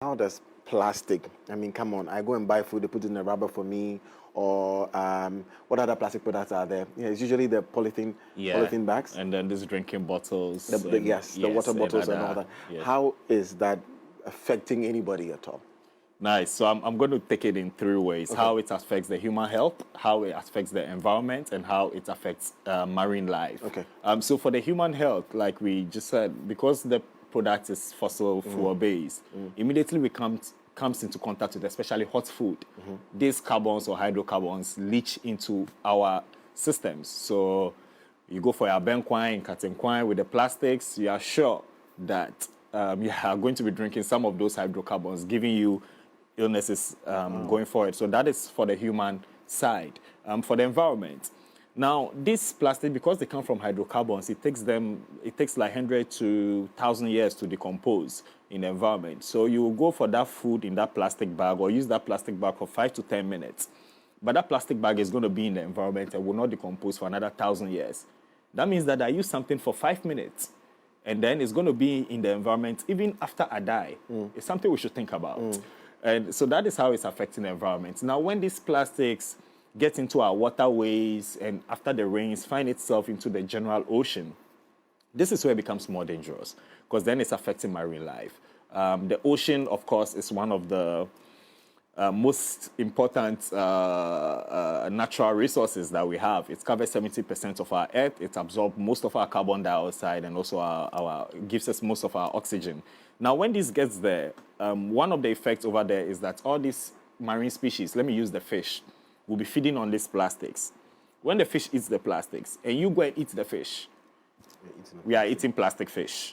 How does plastic, I mean, come on, I go and buy food, they put it in a rubber for me, or what other plastic products are there? Yeah, it's usually the polythene bags. And then these drinking bottles. Yes, the water bottles and all that. Yes. How is that affecting anybody at all? Nice. So I'm going to take it in three ways. Okay. How it affects the human health, how it affects the environment, and how it affects marine life. Okay. So for the human health, like we just said, because the product is fossil fuel based, immediately we comes into contact with especially hot food. These carbons or hydrocarbons leach into our systems. So you go for your benquine, catenquine with the plastics, you are sure that you are going to be drinking some of those hydrocarbons, giving you illnesses going forward. So that is for the human side. For the environment, now this plastic, because they come from hydrocarbons, it takes like 100 to 1,000 years to decompose in the environment. So you will go for that food in that plastic bag or use that plastic bag for 5 to 10 minutes. But that plastic bag is going to be in the environment and will not decompose for another 1,000 years. That means that I use something for 5 minutes and then it's going to be in the environment even after I die. It's something we should think about. And so that is how it's affecting the environment. Now, when these plastics get into our waterways and after the rains find itself into the general ocean, this is where it becomes more dangerous because then it's affecting marine life. The ocean, of course, is one of the most important natural resources that we have. It covers 70% of our earth. It absorbs most of our carbon dioxide and also gives us most of our oxygen. Now, when this gets there, one of the effects over there is that all these marine species, let me use the fish, will be feeding on these plastics. When the fish eats the plastics and you go and eat the fish, we are eating plastic fish.